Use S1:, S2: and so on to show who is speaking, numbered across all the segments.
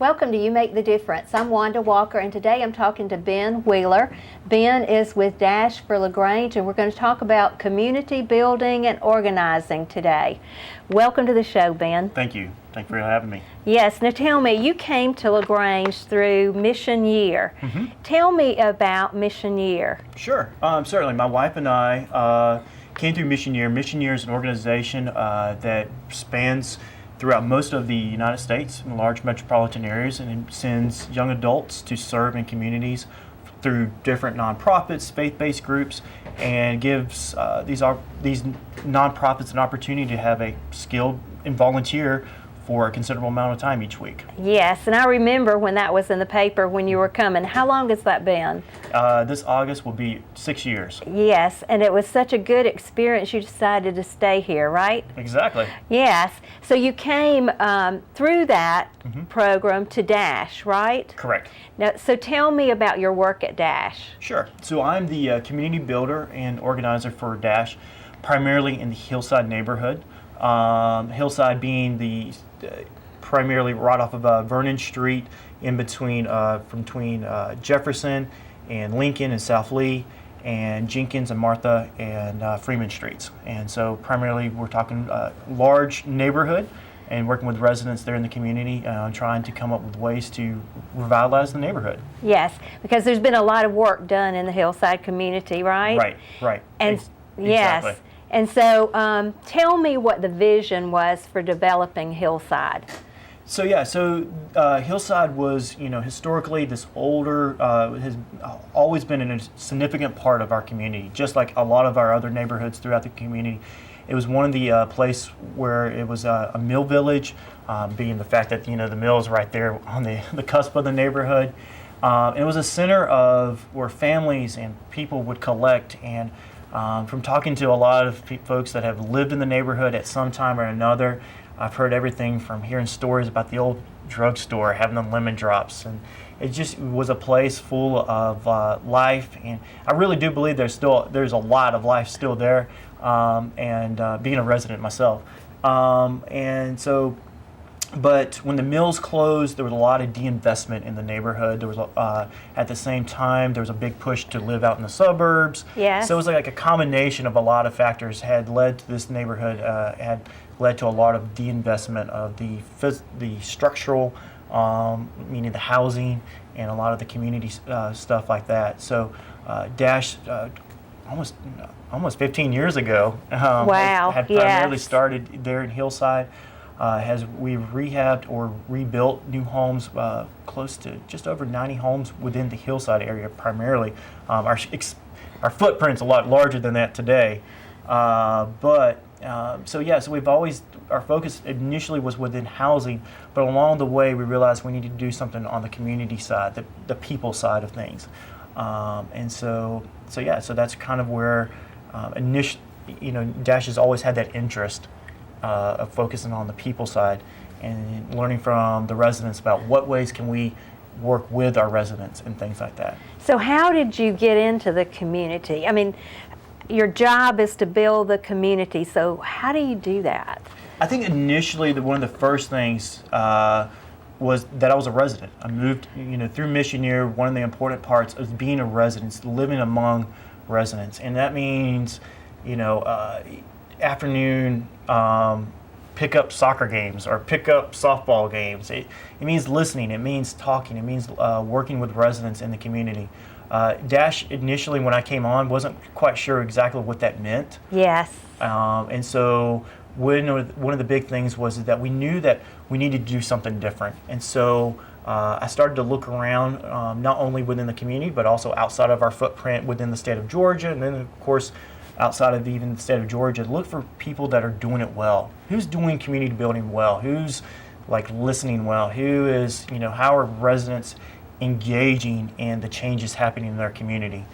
S1: Welcome to You Make the Difference. I'm Wanda Walker, and today I'm talking to Ben Wheeler. Ben is with Dash for LaGrange, and we're going to talk about community building and organizing today. Welcome to the show, Ben.
S2: Thank you. Thank you for having me.
S1: Yes. Now tell me, you came to LaGrange through Mission Year. Tell me about Mission Year.
S2: Sure. Certainly. My wife and I came through Mission Year. Mission Year is an organization that spans throughout most of the United States in large metropolitan areas, and it sends young adults to serve in communities through different nonprofits, faith-based groups, and gives these nonprofits an opportunity to have a skilled and volunteer for a considerable amount of time each week.
S1: Yes, and I remember when that was in the paper when you were coming. How long has that been?
S2: This August will be 6 years.
S1: Yes, and it was such a good experience you decided to stay here, right?
S2: Exactly.
S1: Yes, so you came through that program to Dash, right?
S2: Correct.
S1: Now, so tell me about your work at Dash.
S2: Sure. So I'm the community builder and organizer for Dash, primarily in the Hillside neighborhood. Hillside being the primarily right off of Vernon Street, in between between Jefferson and Lincoln and South Lee, and Jenkins and Martha and Freeman Streets. And so primarily we're talking large neighborhood and working with residents there in the community, trying to come up with ways to revitalize the neighborhood.
S1: Yes, because there's been a lot of work done in the Hillside community, right?
S2: Right.
S1: And yes.
S2: Exactly.
S1: And so tell me what the vision was for developing Hillside.
S2: So Hillside was, historically this older, has always been a significant part of our community, just like a lot of our other neighborhoods throughout the community. It was one of the place where it was a mill village, being the fact that, the mill is right there on the cusp of the neighborhood. It was a center of where families and people would collect, and from talking to a lot of folks that have lived in the neighborhood at some time or another, I've heard everything from hearing stories about the old drugstore having the lemon drops, and it just was a place full of life. And I really do believe there's a lot of life still there, and being a resident myself. But when the mills closed, there was a lot of de-investment in the neighborhood. There was, at the same time, there was a big push to live out in the suburbs.
S1: Yes.
S2: So it was like a combination of a lot of factors had led to this neighborhood, had led to a lot of de-investment of the structural, meaning the housing, and a lot of the community stuff like that. So Dash, almost 15 years ago,
S1: Wow.
S2: had primarily started there in Hillside. We rehabbed or rebuilt new homes, close to just over 90 homes within the Hillside area primarily. Our footprint's a lot larger than that today. So we've always, our focus initially was within housing, but along the way we realized we needed to do something on the community side, the people side of things. So that's kind of where initially, Dash has always had that interest of focusing on the people side and learning from the residents about what ways can we work with our residents and things like that.
S1: So how did you get into the community? I mean, your job is to build the community, so how do you do that?
S2: I think initially one of the first things was that I was a resident. I moved, through Mission Year. One of the important parts of being a resident, living among residents, and that means, afternoon pick up soccer games or pick up softball games. It means listening. It means talking. It means working with residents in the community. Dash initially, when I came on, wasn't quite sure exactly what that meant.
S1: Yes.
S2: And so one of the big things was that we knew that we needed to do something different. And so I started to look around, not only within the community, but also outside of our footprint within the state of Georgia, and then of course outside of even the state of Georgia, look for people that are doing it well. Who's doing community building well? Who's listening well? Who is, how are residents engaging in the changes happening in their community?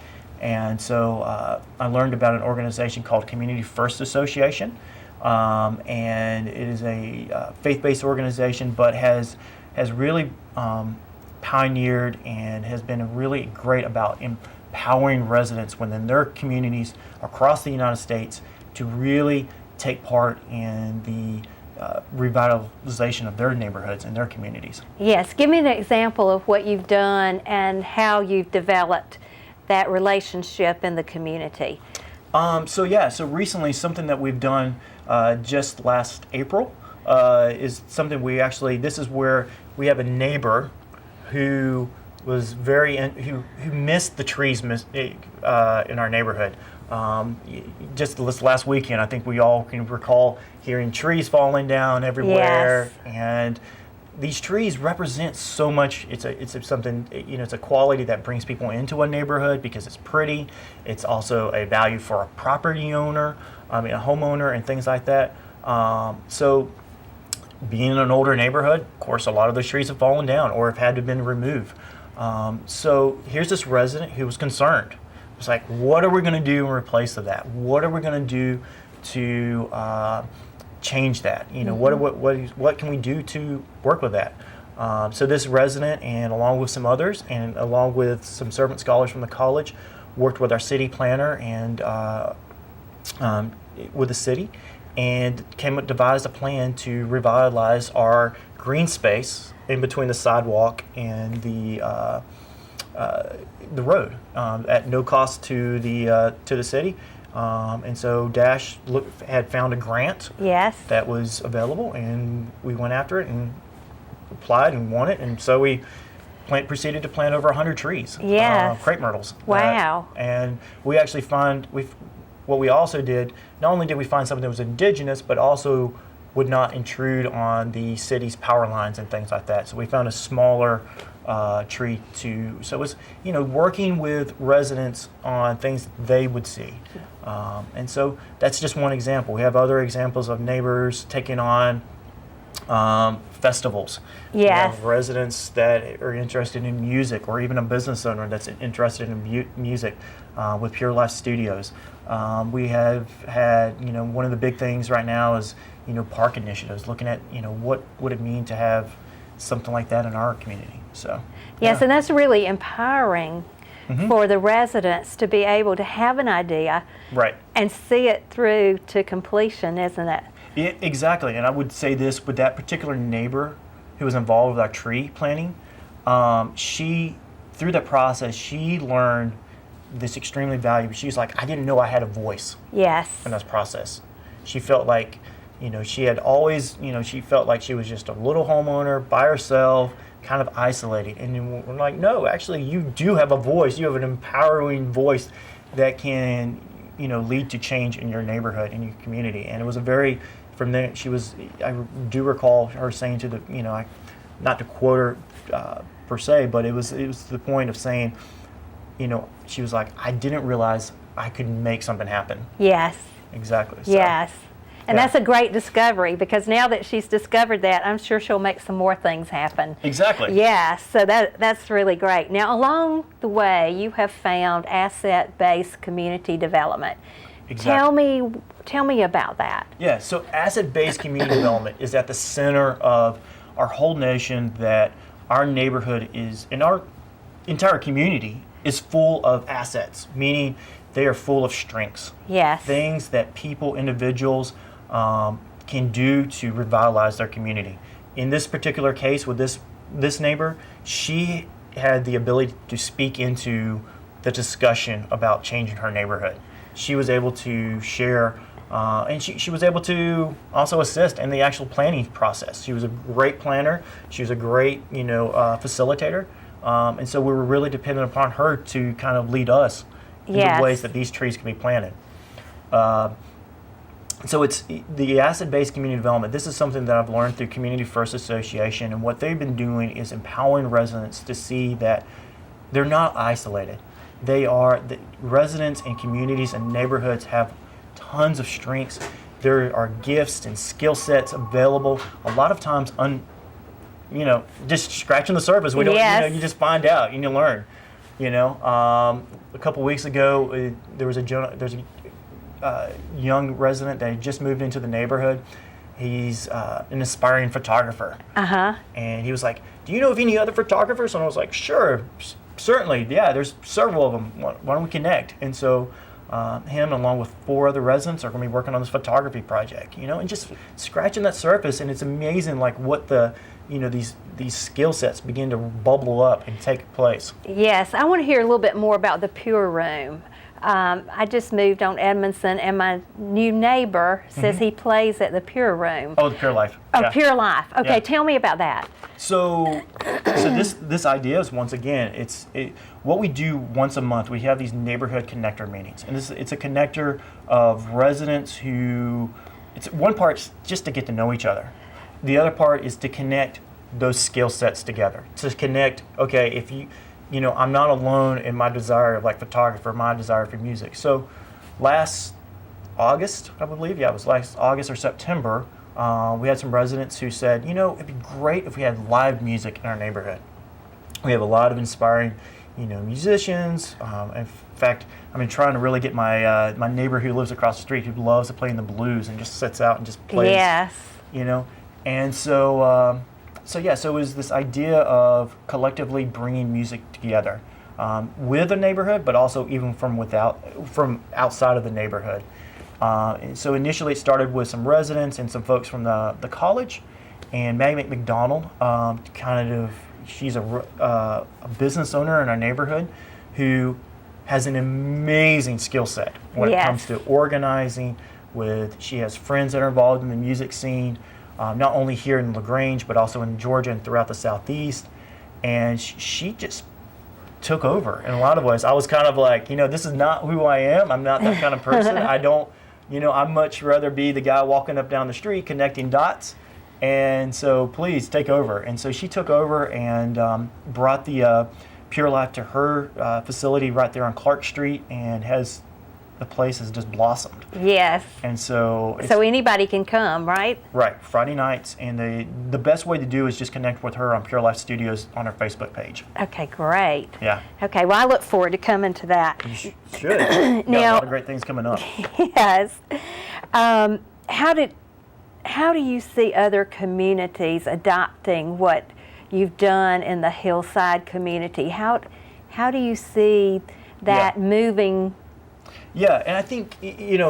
S2: And so I learned about an organization called Community First Association, and it is a faith-based organization, but has really pioneered and has been really great about empowering residents within their communities across the United States to really take part in the revitalization of their neighborhoods and their communities.
S1: Yes, give me an example of what you've done and how you've developed that relationship in the community.
S2: So recently something that we've done just last April is something this is where we have a neighbor who was who missed the trees in our neighborhood. Just this last weekend, I think we all can recall hearing trees falling down everywhere,
S1: Yes.
S2: and these trees represent so much. It's something, it's a quality that brings people into a neighborhood because it's pretty. It's also a value for a property owner, a homeowner, and things like that. So being in an older neighborhood, of course, a lot of those trees have fallen down or have had to been removed. So here's this resident who was concerned. It's like, what are we going to do in replace of that? What are we going to do to change that? What can we do to work with that? So this resident, and along with some others, and along with some servant scholars from the college, worked with our city planner and with the city, and devised a plan to revitalize our green space in between the sidewalk and the road at no cost to the city. And so Dash had found a grant
S1: Yes.
S2: that was available, and we went after it and applied and won it. And so we proceeded to plant over 100 trees,
S1: Yes.
S2: crepe myrtles.
S1: Wow.
S2: And we actually what we also did, not only did we find something that was indigenous, but also would not intrude on the city's power lines and things like that. So we found a smaller tree so it was, working with residents on things they would see. And so that's just one example. We have other examples of neighbors taking on festivals.
S1: Yes.
S2: Residents that are interested in music, or even a business owner that's interested in music with Pure Life Studios. We have had, one of the big things right now is, park initiatives, looking at, what would it mean to have something like that in our community. So
S1: Yes,
S2: yeah.
S1: and that's really empowering for the residents to be able to have an idea
S2: Right.
S1: and see it through to completion, isn't it?
S2: Yeah, exactly. And I would say this with that particular neighbor who was involved with our tree planting, through that process, she learned this extremely valuable. She's like, I didn't know I had a voice
S1: Yes.
S2: in this process. She felt like, she had always, she felt like she was just a little homeowner by herself, kind of isolated. And then we're like, no, actually, you do have a voice. You have an empowering voice that can, lead to change in your neighborhood, in your community. And it was from there, I do recall her saying to not to quote her per se, but it was to the point of saying, she was like, I didn't realize I could make something happen.
S1: Yes.
S2: Exactly. So,
S1: Yes. And
S2: yeah.
S1: that's a great discovery, because now that she's discovered that, I'm sure she'll make some more things happen.
S2: Exactly.
S1: Yeah, so that's really great. Now, along the way, you have found asset-based community development.
S2: Exactly.
S1: Tell me about that.
S2: Yeah, so asset-based community development is at the center of our whole notion that our neighborhood and our entire community is full of assets, meaning they are full of strengths.
S1: Yes.
S2: Things that individuals can do to revitalize their community. In this particular case with this neighbor, she had the ability to speak into the discussion about changing her neighborhood. She was able to share, and she was able to also assist in the actual planning process. She was a great planner. She was a great, facilitator. And so we were really dependent upon her to kind of lead us into
S1: Yes.
S2: ways that these trees can be planted. So it's the asset-based community development. This is something that I've learned through Community First Association, and what they've been doing is empowering residents to see that they're not isolated. The residents and communities and neighborhoods have tons of strengths. There are gifts and skill sets available. A lot of times, just scratching the surface. We don't,
S1: Yes.
S2: you just find out and you learn. A couple weeks ago, there's a young resident that had just moved into the neighborhood. He's an aspiring photographer. And he was like, do you know of any other photographers? And I was like, sure, certainly. Yeah, there's several of them. Why don't we connect? And so him, along with 4 other residents, are going to be working on this photography project. And just scratching that surface, and it's amazing, like what the these skill sets begin to bubble up and take place.
S1: Yes, I want to hear a little bit more about the Pure Room. I just moved on Edmondson, and my new neighbor says he plays at the Pure Room.
S2: Oh, the Pure Life.
S1: Oh,
S2: Yeah.
S1: Pure Life. Okay,
S2: Yeah.
S1: tell me about that.
S2: So this idea is, once again, what we do once a month. We have these neighborhood connector meetings, and it's a connector of residents who. It's one part just to get to know each other. The other part is to connect those skill sets together. To connect, okay, if I'm not alone in my desire of like photography, my desire for music. So last August, I believe, it was last August or September, we had some residents who said, it'd be great if we had live music in our neighborhood. We have a lot of inspiring, musicians. In fact, I've been trying to really get my neighbor who lives across the street, who loves to play in the blues and just sits out and just plays.
S1: Yes.
S2: And so it was this idea of collectively bringing music together with the neighborhood, but also even from outside of the neighborhood. So initially it started with some residents and some folks from the college, and Maggie McDonald, she's a business owner in our neighborhood who has an amazing skill set when it comes to organizing. She has friends that are involved in the music scene. Not only here in LaGrange, but also in Georgia and throughout the Southeast. And she just took over in a lot of ways. I was kind of like, this is not who I am. I'm not that kind of person. I don't, I'd much rather be the guy walking up down the street connecting dots. And so please take over. And so she took over and brought the Pure Life to her facility right there on Clark Street, and the place has just blossomed.
S1: Yes.
S2: And so
S1: anybody can come, right?
S2: Right, Friday nights, and the best way to do is just connect with her on Pure Life Studios on her Facebook page.
S1: Okay, great.
S2: Yeah.
S1: Okay, well, I look forward to coming to that.
S2: You should. You got a lot of great things coming up.
S1: Yes. How do you see other communities adopting what you've done in the Hillside community? How do you see that moving?
S2: Yeah, and I think, it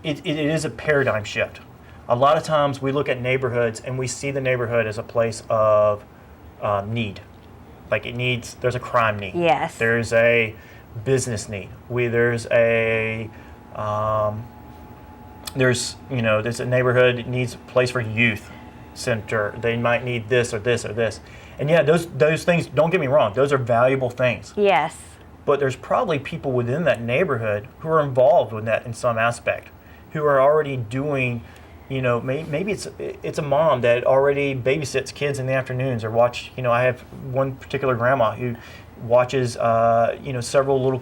S2: is a paradigm shift. A lot of times we look at neighborhoods and we see the neighborhood as a place of need. Like there's a crime need.
S1: Yes.
S2: There's a business need. There's a neighborhood that needs a place for youth center. They might need this or this or this. And yeah, those things, don't get me wrong, those are valuable things.
S1: Yes.
S2: But there's probably people within that neighborhood who are involved with that in some aspect, who are already doing, maybe it's a mom that already babysits kids in the afternoons, or I have one particular grandma who watches, several little,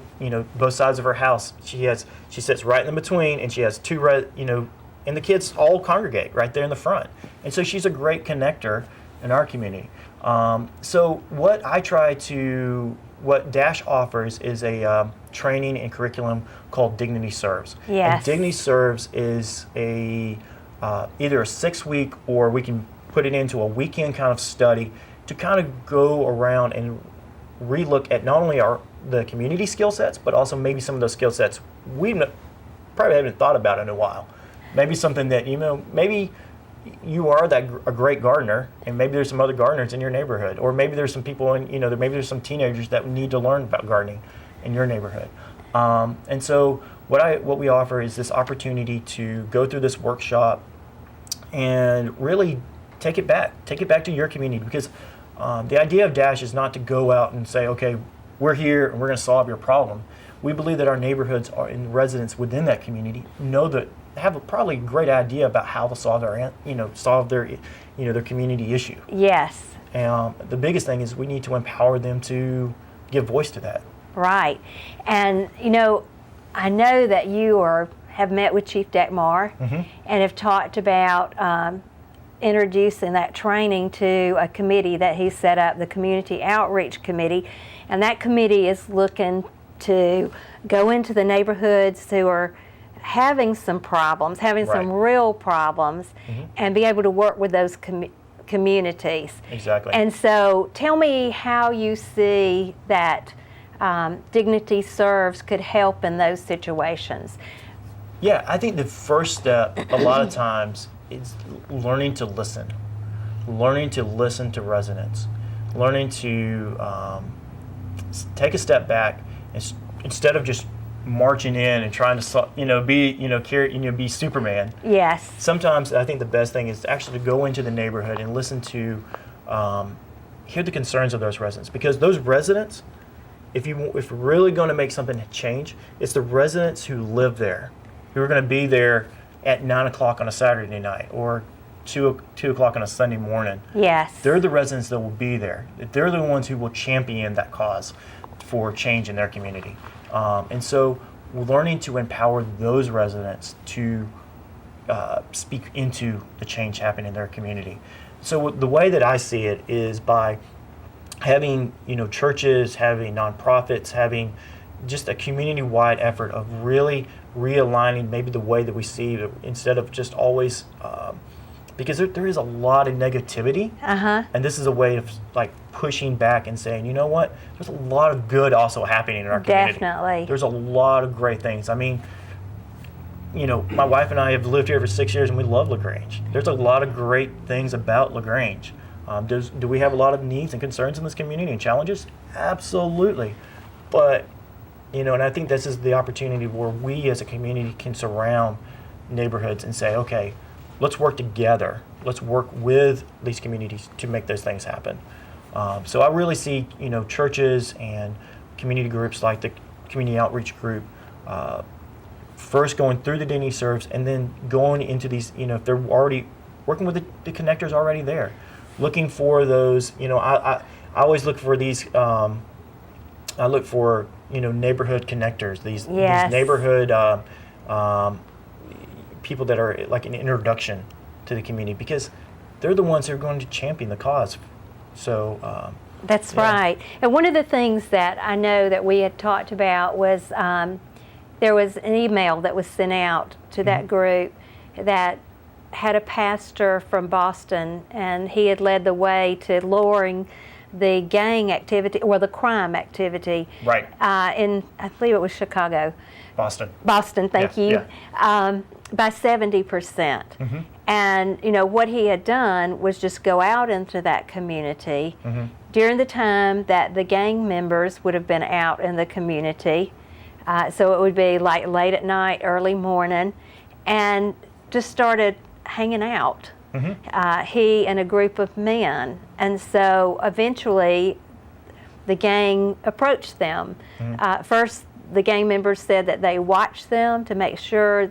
S2: both sides of her house. She sits right in between, and she has two, and the kids all congregate right there in the front. And so she's a great connector in our community. So what Dash offers is a training and curriculum called Dignity Serves.
S1: Yes.
S2: And Dignity Serves is either a 6-week, or we can put it into a weekend kind of study to kind of go around and relook at not only the community skill sets, but also maybe some of those skill sets we probably haven't thought about in a while. Maybe something that, maybe you are a great gardener, and maybe there's some other gardeners in your neighborhood, or maybe there's some people maybe there's some teenagers that need to learn about gardening in your neighborhood. And so what we offer is this opportunity to go through this workshop and really take it back to your community, because the idea of Dash is not to go out and say, okay, we're here and we're going to solve your problem. We believe that our neighborhoods and residents within that community have a probably great idea about how to solve their community issue.
S1: Yes.
S2: And the biggest thing is we need to empower them to give voice to that.
S1: Right. And I know that you have met with Chief Deckmar and have talked about introducing that training to a committee that he set up, the Community Outreach Committee, and that committee is looking to go into the neighborhoods who are having some problems, some real problems, and be able to work with those communities.
S2: Exactly.
S1: And so tell me how you see that Dignity Serves could help in those situations?
S2: Yeah, I think the first step a lot of times is learning to listen to residents, learning to take a step back and instead of just marching in and trying to be Superman.
S1: Yes.
S2: Sometimes I think the best thing is actually to go into the neighborhood and listen to hear the concerns of those residents, because those residents, if we're really going to make something change, it's the residents who live there, who are going to be there at 9 o'clock on a Saturday night or 2 o'clock on a Sunday morning.
S1: Yes.
S2: They're the residents that will be there. They're the ones who will champion that cause for change in their community. And so learning to empower those residents to speak into the change happening in their community. So the way that I see it is by having churches, having nonprofits, having just a community-wide effort of really realigning maybe the way that we see it, instead of just always because there is a lot of negativity, and this is a way of like pushing back and saying, you know what, there's a lot of good also happening in our community.
S1: Definitely.
S2: There's a lot of great things. I mean, my wife and I have lived here for 6 years and we love LaGrange. There's a lot of great things about LaGrange. Do we have a lot of needs and concerns in this community and challenges? Absolutely. But, and I think this is the opportunity where we as a community can surround neighborhoods and say, okay, let's work together. Let's work with these communities to make those things happen. So I really see, churches and community groups like the Community Outreach Group first going through the Dignity Serves and then going into these, if they're already working with the connectors already there, looking for those, I always look for these, I look for, neighborhood connectors, these neighborhood people that are like an introduction to the community, because they're the ones who are going to champion the cause. So
S1: that's right. And one of the things that I know that we had talked about was there was an email that was sent out to that group that had a pastor from Boston, and he had led the way to lowering the gang activity or the crime activity in, I believe it was Chicago. Boston, thank you. Yeah. By 70%. And what he had done was just go out into that community during the time that the gang members would have been out in the community. So it would be like late at night, early morning, and just started hanging out. He and a group of men. And so eventually the gang approached them. First, the gang members said that they watched them to make sure,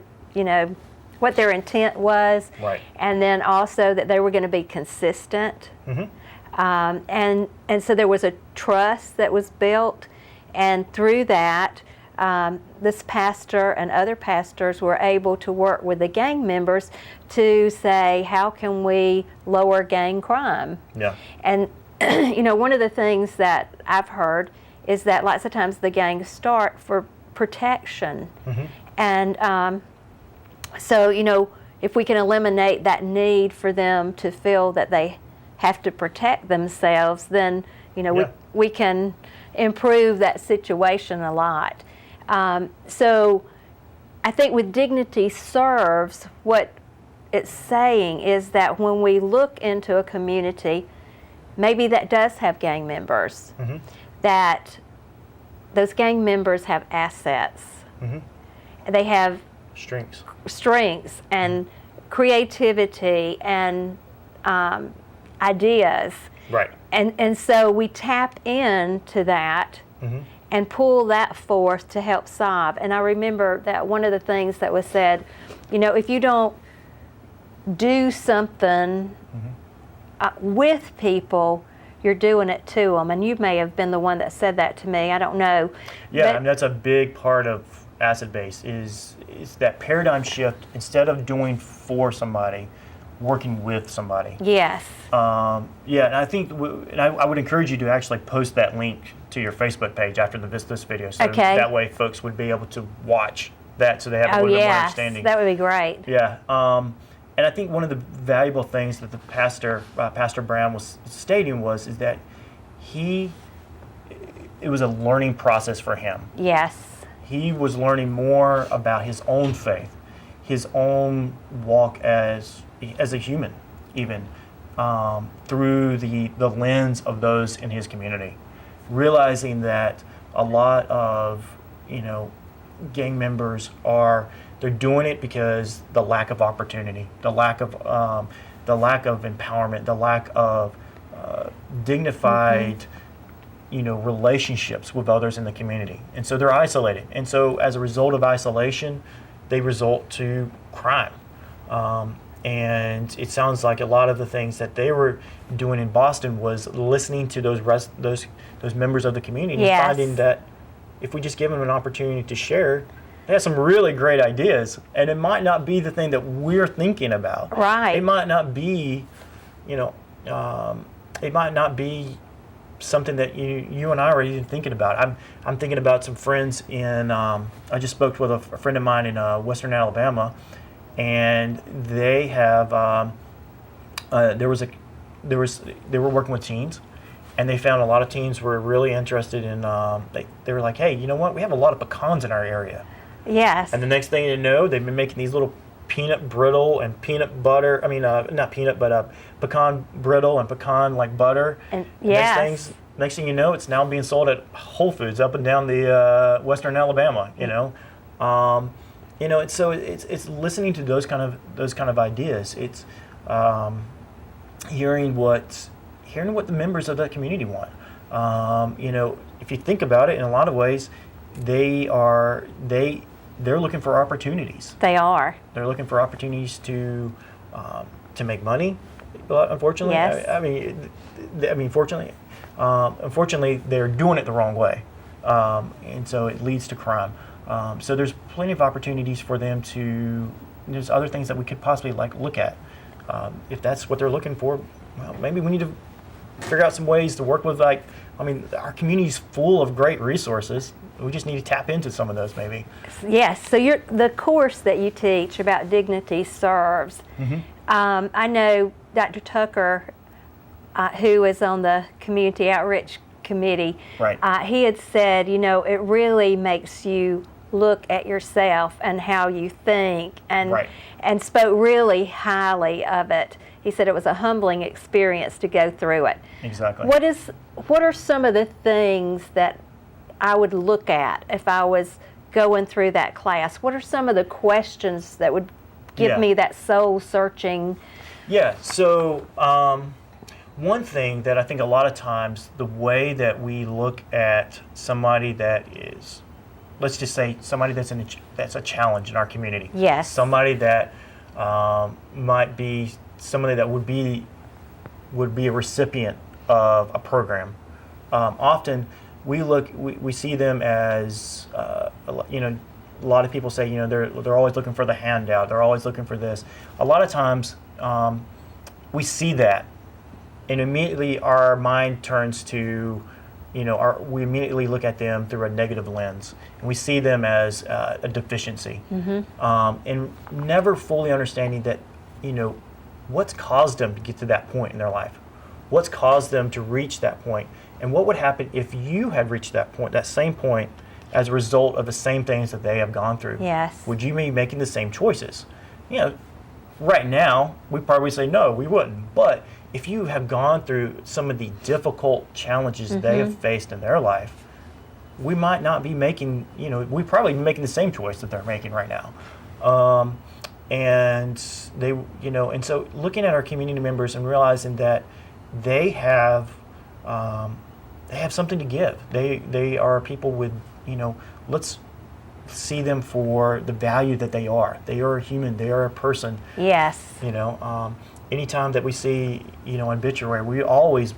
S1: what their intent was. Right. And then also that they were going to be consistent. And so there was a trust that was built. And through that, this pastor and other pastors were able to work with the gang members to say, how can we lower gang crime? Yeah. And one of the things that I've heard is that lots of times the gangs start for protection. And so, if we can eliminate that need for them to feel that they have to protect themselves, then, we can improve that situation a lot. So I think with Dignity Serves, what it's saying is that when we look into a community, maybe that does have gang members, that those gang members have assets. They have strengths and creativity and ideas. Right. And so we tap into that and pull that forth to help solve. And I remember that one of the things that was said, if you don't do something with people, you're doing it to them. And you may have been the one that said that to me. I don't know.
S2: Yeah, but that's a big part of Asset Base is that paradigm shift. Instead of doing for somebody, working with somebody. Yes. And I think, I would encourage you to actually post that link to your Facebook page after this video, so that way folks would be able to watch that, so they have a little bit more understanding.
S1: That would be great.
S2: Yeah. And I think one of the valuable things that the Pastor Brown was stating is that it was a learning process for him.
S1: Yes.
S2: He was learning more about his own faith, his own walk as a human, even through the lens of those in his community, realizing that a lot of gang members they're doing it because the lack of opportunity, the lack of empowerment, the lack of dignified relationships with others in the community, and so they're isolated. And so as a result of isolation, they result to crime. And it sounds like a lot of the things that they were doing in Boston was listening to those members of the community,
S1: Yes.
S2: and finding that if we just give them an opportunity to share, they have some really great ideas, and it might not be the thing that we're thinking about.
S1: Right.
S2: It might not be, it might not be something that you and I are even thinking about. I'm thinking about some friends in. I just spoke with a friend of mine in Western Alabama, and they have. They were working with teens, and they found a lot of teens were really interested in. They were like, hey, you know what? We have a lot of pecans in our area.
S1: Yes.
S2: And the next thing you know, they've been making these little peanut brittle and peanut butter. I mean, not peanut, but pecan brittle and pecan like butter.
S1: And yes.
S2: Next thing you know, it's now being sold at Whole Foods up and down the Western Alabama. And so it's listening to those kind of ideas. It's hearing what the members of that community want. If you think about it, in a lot of ways, they're looking for opportunities.
S1: They are.
S2: They're looking for opportunities to make money. But unfortunately,
S1: Yes.
S2: unfortunately, they're doing it the wrong way, and so it leads to crime. So there's plenty of opportunities for them to. There's other things that we could possibly look at. If that's what they're looking for, well, maybe we need to figure out some ways to work with our community's full of great resources. We just need to tap into some of those, maybe.
S1: Yes. So the course that you teach about dignity serves.
S2: Mm-hmm.
S1: I know Dr. Tucker, who is on the Community Outreach Committee,
S2: Right.
S1: He had said, it really makes you look at yourself and how you think, and
S2: Right.
S1: and spoke really highly of it. He said it was a humbling experience to go through it.
S2: Exactly.
S1: What are some of the things that I would look at if I was going through that class? What are some of the questions that would give
S2: Yeah.
S1: me that soul searching?
S2: Yeah, so one thing that I think a lot of times, the way that we look at somebody that is, let's just say somebody that's a challenge in our community.
S1: Yes.
S2: Somebody that might be somebody that would be a recipient of a program. Often we see them as a lot of people say they're always looking for the handout. They're always looking for this. A lot of times we see that, and immediately our mind turns to we immediately look at them through a negative lens, and we see them as a deficiency, and never fully understanding that what's caused them to get to that point in their life, what's caused them to reach that point, and what would happen if you had reached that same point as a result of the same things that they have gone through.
S1: Yes.
S2: Would you be making the same choices? Right now, we probably say no, we wouldn't. But if you have gone through some of the difficult challenges they have faced in their life, we might not be making, we probably be making the same choice that they're making right now. And and so looking at our community members and realizing that they have something to give. They are people with, let's see them for the value that they are. They are a human. They are a person.
S1: Yes.
S2: Anytime that we see, obituary, we always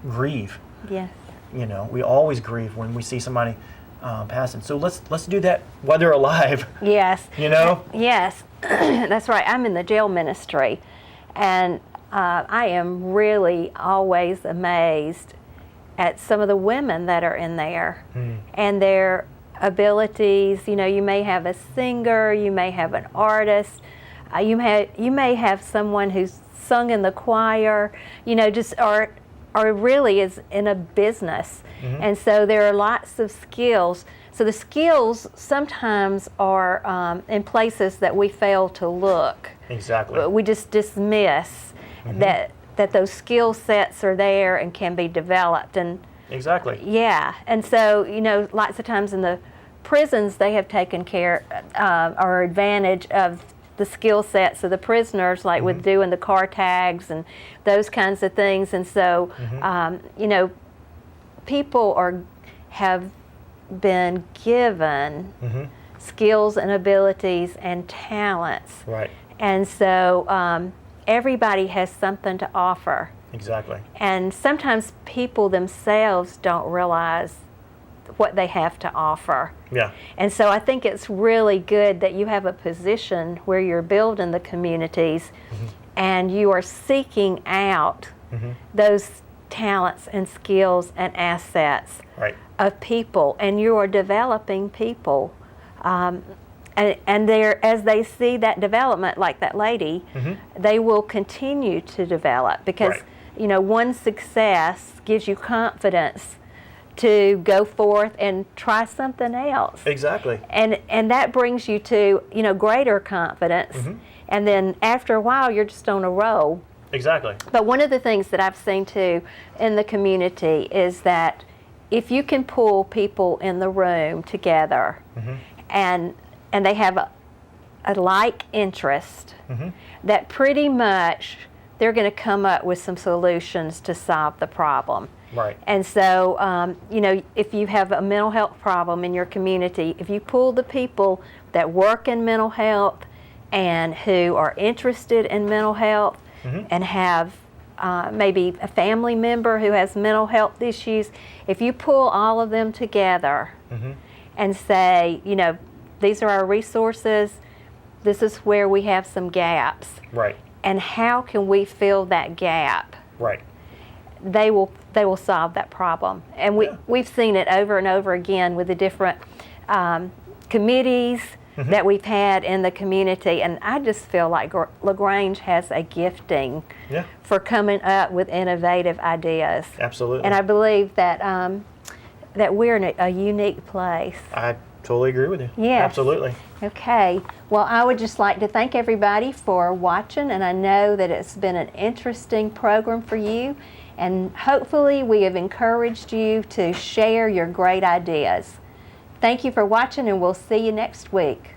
S2: grieve.
S1: Yes.
S2: We always grieve when we see somebody passing. So let's do that while they're alive.
S1: Yes. Yes. That's right. I'm in the jail ministry, and I am really always amazed at some of the women that are in there and their abilities. You may have a singer, you may have an artist, you may have someone who's sung in the choir, or or really is in a business. And so there are lots of skills. So the skills sometimes are in places that we fail to look.
S2: Exactly.
S1: We just dismiss that those skill sets are there and can be developed. And
S2: Exactly.
S1: yeah, and so, you know, lots of times in the prisons, they have taken care or advantage of the skill sets of the prisoners, like with doing the car tags and those kinds of things. And so, you know, people have been given skills and abilities and talents.
S2: Right.
S1: And so everybody has something to offer.
S2: Exactly.
S1: And sometimes people themselves don't realize what they have to offer.
S2: Yeah.
S1: And so I think it's really good that you have a position where you're building the communities and you are seeking out those talents and skills and assets
S2: Right.
S1: of people, and you are developing people. And they're, as they see that development, like that lady, they will continue to develop because,
S2: Right.
S1: you know, one success gives you confidence to go forth and try something else.
S2: Exactly.
S1: And that brings you to, you know, greater confidence. And then after a while, you're just on a roll.
S2: Exactly.
S1: But one of the things that I've seen too in the community is that if you can pull people in the room together and they have a like interest, that pretty much they're going to come up with some solutions to solve the problem.
S2: Right.
S1: And so, you know, if you have a mental health problem in your community, if you pull the people that work in mental health and who are interested in mental health and have maybe a family member who has mental health issues, if you pull all of them together and say, you know, these are our resources, this is where we have some gaps,
S2: Right.
S1: and how can we fill that gap?
S2: Right.
S1: They will solve that problem. And we've seen it over and over again with the different committees that we've had in the community. And I just feel like LaGrange has a gifting for coming up with innovative ideas.
S2: Absolutely.
S1: And I believe that that we're in a unique place.
S2: I totally agree with you.
S1: Yes.
S2: Absolutely.
S1: Okay. Well, I would just like to thank everybody for watching, and I know that it's been an interesting program for you, and hopefully we have encouraged you to share your great ideas. Thank you for watching, and we'll see you next week.